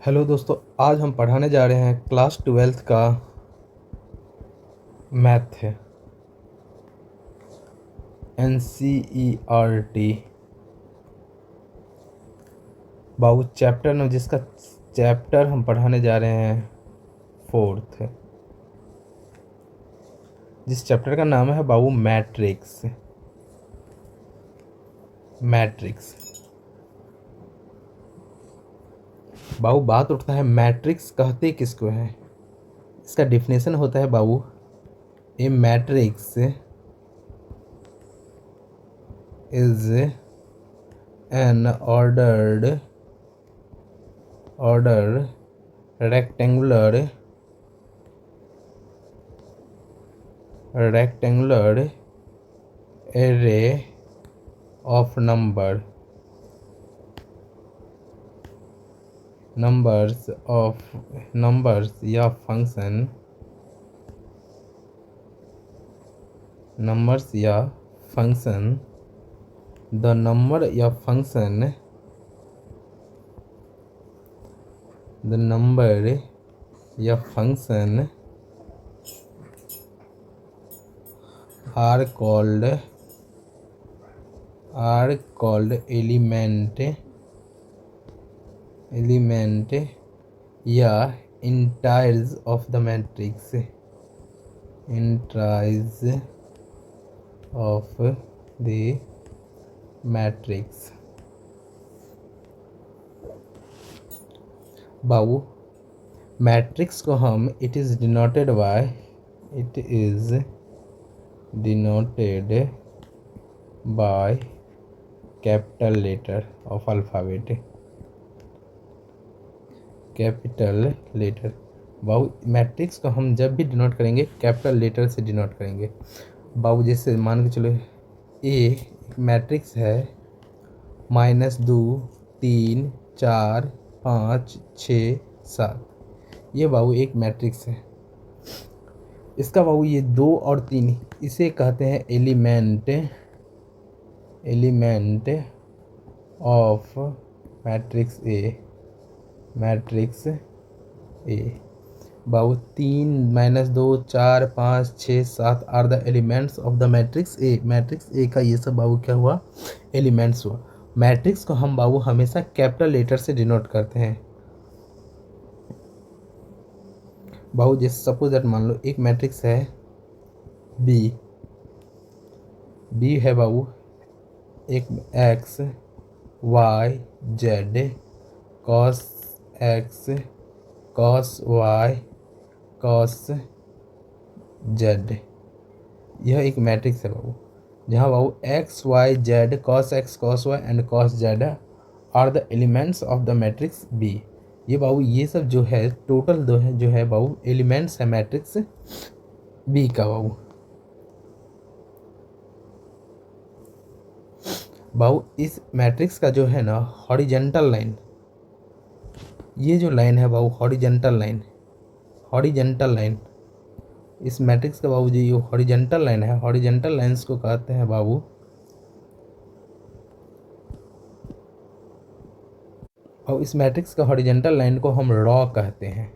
Hello दोस्तों, आज हम पढ़ाने जा रहे हैं क्लास 12th का मैथ है NCERT बाबू चैप्टर में, जिसका चैप्टर हम पढ़ाने जा रहे हैं 4th है, जिस चैप्टर का नाम है बाबू मैट्रिक्स। बाबू बात उठता है मैट्रिक्स कहते किसको है। इसका डिफिनेशन होता है बाबू, a matrix is an order rectangular array of numbers या फंक्शन द नंबर या फंक्शन are called एलिमेंट या इंटायर्स ऑफ द मैट्रिक्स। बाबू मैट्रिक्स को हम it is denoted by capital letter of alphabet. बाबू मैट्रिक्स को हम जब भी डिनोट करेंगे कैपिटल लेटर से डिनोट करेंगे। बाबू जैसे मान के चलो ए मैट्रिक्स है -2 3 4 5 6 7, ये बाबू एक मैट्रिक्स है। इसका बाबू ये 2 और 3 इसे कहते हैं एलिमेंट ऑफ मैट्रिक्स ए। बाबू 3 -2 4 5 6 7 are the elements of the matrix A. Matrix A का ये सब बाबू क्या हुआ, एलिमेंट्स हुआ। मैट्रिक्स को हम बाबू हमेशा कैपिटल लेटर से डिनोट करते हैं। बाबू जैसे सपोज दैट मान लो एक मैट्रिक्स है बी है बाबू एक x y z cos x cos y cos z, यह एक मैट्रिक्स है बाबू, जहाँ बाबू x y z cos x cos y and cos z are the elements of the matrix B। ये बाबू ये सब जो है टोटल जो है बाबू एलिमेंट्स है मैट्रिक्स B का। बाबू इस मैट्रिक्स का जो है ना हॉरिजेंटल लाइन, ये जो लाइन है बाबू हॉरिजेंटल लाइन इस मैट्रिक्स का बाबू जी ये हॉरिजेंटल लाइन है। हॉरिजेंटल लाइंस को कहते हैं बाबू और इस मैट्रिक्स का हॉरिजेंटल लाइन को हम रॉ कहते हैं।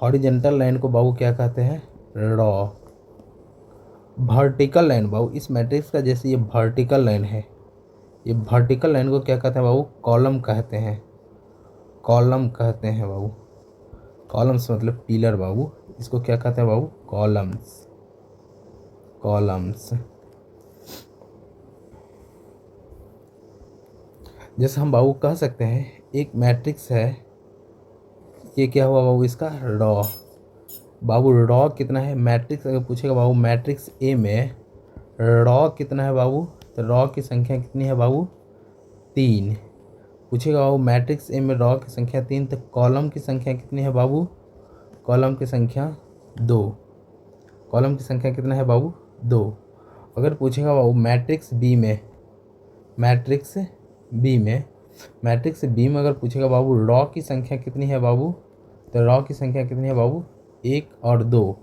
हॉरिजेंटल लाइन को बाबू क्या कहते हैं, रॉ। वर्टिकल लाइन बाबू इस मैट्रिक्स का जैसे ये वर्टिकल लाइन है, ये वर्टिकल लाइन को क्या कहते हैं बाबू, कॉलम कहते हैं बाबू। कॉलम्स मतलब पिलर बाबू, इसको क्या कहते हैं बाबू, कॉलम्स। जैसे हम बाबू कह सकते हैं एक मैट्रिक्स है, ये क्या हुआ बाबू, इसका रॉ। बाबू रॉ कितना है, मैट्रिक्स अगर पूछेगा बाबू मैट्रिक्स ए में रॉ कितना है बाबू, तो रॉ की संख्या कितनी है बाबू, 3। पूछेगा बाबू मैट्रिक्स ए में रॉ की संख्या 3, तो कॉलम की संख्या कितनी है बाबू, कॉलम की संख्या 2। कॉलम की संख्या कितना है बाबू, 2। अगर पूछेगा बाबू मैट्रिक्स बी में अगर पूछेगा बाबू रॉ की संख्या कितनी है बाबू, तो रॉ की संख्या कितनी है बाबू, 1 और 2।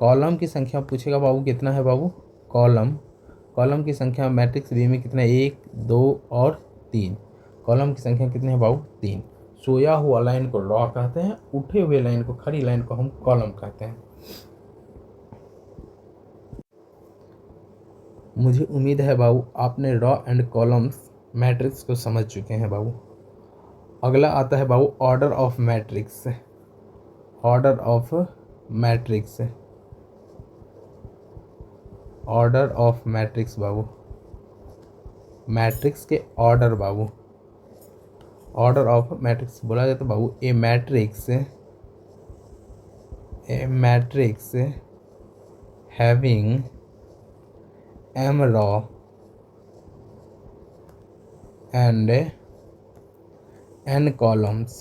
कॉलम की संख्या पूछेगा बाबू कितना है बाबू, कॉलम की संख्या मैट्रिक्स बी में कितना है, 1 2 और 3। कॉलम की संख्या कितनी है बाबू, 3। सोया हुआ लाइन को रॉ कहते हैं, उठे हुए लाइन को, खड़ी लाइन को हम कॉलम कहते हैं। मुझे उम्मीद है बाबू आपने रॉ एंड कॉलम्स मैट्रिक्स को समझ चुके हैं बाबू। अगला आता है बाबू order of matrix. Order of matrix, order of matrix बाबू, मैट्रिक्स के ऑर्डर बाबू। ऑर्डर ऑफ मैट्रिक्स बोला जाता है बाबू a matrix having m raw and n columns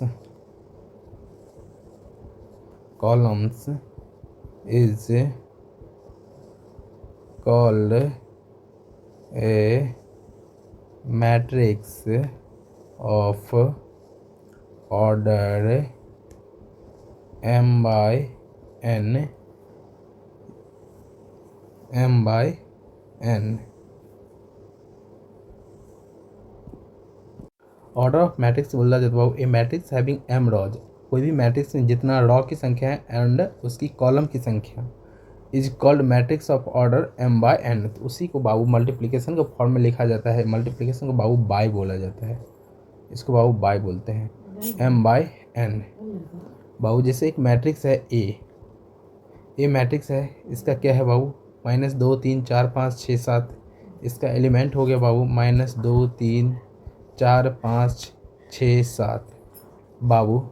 is called a matrix of order m by n, m by n। Order of matrix बोला जाता है ए मैट्रिक्स हैविंग m रॉज, कोई भी मैट्रिक्स में जितना रॉ की संख्या है एंड उसकी कॉलम की संख्या is called matrix of order m by n। तो उसी को बाबू मल्टीप्लिकेशन के फॉर्म में लिखा जाता है। मल्टीप्लिकेशन को बाबू बाय बोला जाता है, इसको बाबू बाय बोलते हैं, m बाय n। बाबू जैसे एक मैट्रिक्स है ए मैट्रिक्स है, इसका क्या है बाबू -2 3 4 5 6 7, इसका एलिमेंट हो गया बाबू -2 3 4 5 6 7। बाबू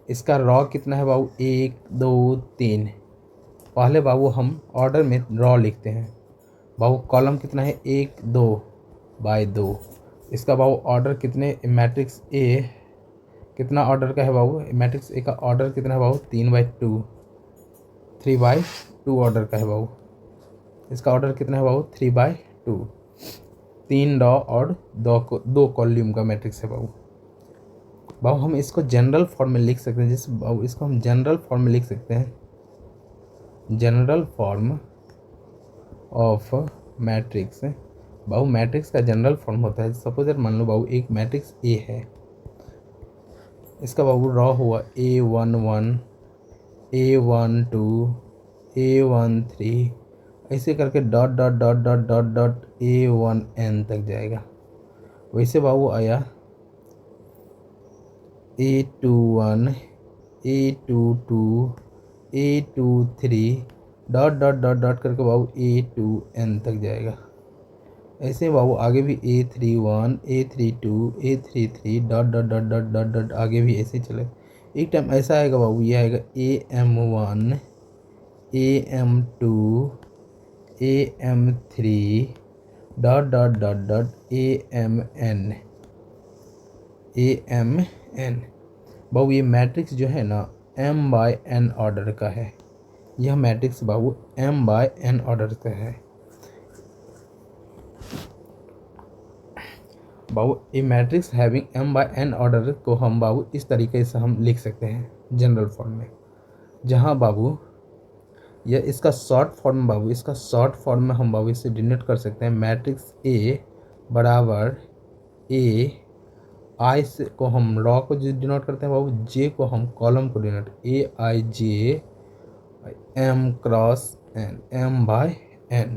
इसका रॉ कितना है बाबू 1 2 3। पहले बाबू हम ऑर्डर में रॉ लिखते हैं। बाबू कॉलम कितना है 1 2 बाय 2। इसका बाबू ऑर्डर कितने, मैट्रिक्स ए कितना ऑर्डर का है बाबू, मैट्रिक्स ए का ऑर्डर कितना है बाबू 3/2, 3/2 ऑर्डर का है बाबू। इसका ऑर्डर कितना है बाबू 3/2, 3 रॉ और 2 कॉलम का मैट्रिक्स है बाबू। बाबू हम इसको जनरल फॉर्म में लिख सकते हैं, जैसे बाबू इसको हम जनरल फॉर्म में लिख सकते हैं, जनरल फॉर्म ऑफ मैट्रिक्स। बाबू मैट्रिक्स का जनरल फॉर्म होता है, सपोज मान लो बाबू एक मैट्रिक्स ए है, इसका बाबू रॉ हुआ A11 A12 A13, ऐसे करके dot dot dot dot dot dot A1n तक जाएगा। वैसे बाबू आया A21 A22 A23 dot dot dot dot करके बाबू A2n तक जाएगा। ऐसे बाबू आगे भी A31 A32 A33 dot dot dot dot dot dot आगे भी ऐसे चले। एक टाइम ऐसा आएगा बाबू, ये आएगा AM1 AM2 AM3 dot dot dot dot AMN बाबू। ये मैट्रिक्स जो है ना m/n ऑर्डर का है, यह मैट्रिक्स बाबू m/n ऑर्डर का है बाबू। A matrix having m/n order को हम बाबू इस तरीके से हम लिख सकते हैं जनरल फॉर्म में, जहाँ बाबू यह इसका शॉर्ट फॉर्म बाबू, इसका शॉर्ट फॉर्म में हम बाबू इसे डिनोट कर सकते हैं मैट्रिक्स ए बराबर ए, आई से को हम रॉ को डिनोट करते हैं बाबू, जे को हम कॉलम को denote AIJ m×n m/n।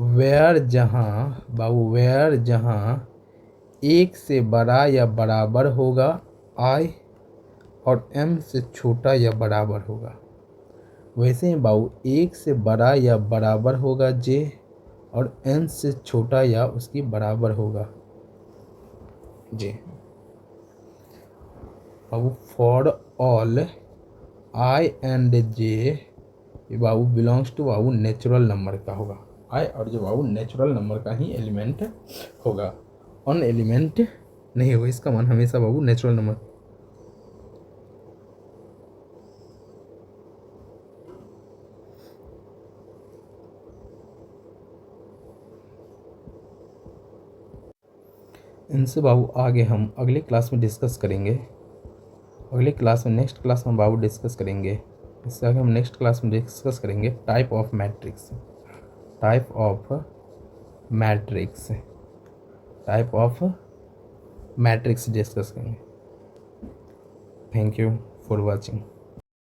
Where जहाँ बाबू, वेयर जहाँ 1 से बड़ा या बराबर होगा I और m से छोटा या बराबर होगा, वैसे ही बाबू 1 से बड़ा या बराबर होगा j और n से छोटा या उसकी बराबर होगा j। बाबू for all I and j बाबू बिलोंग्स टू बाबू नेचुरल नंबर का होगा, I और जो बाबू नेचुरल नंबर का ही एलिमेंट होगा, ऑन एलिमेंट नहीं होगा, इसका मान हमेशा बाबू नेचुरल नंबर। इनसे बाबू आगे हम अगले क्लास में डिस्कस करेंगे, अगले क्लास में नेक्स्ट क्लास में बाबू डिस्कस करेंगे। इससे आगे हम नेक्स्ट क्लास में डिस्कस करेंगे type of matrix, type of matrix, type of matrix discuss करेंगे। Thank you for watching.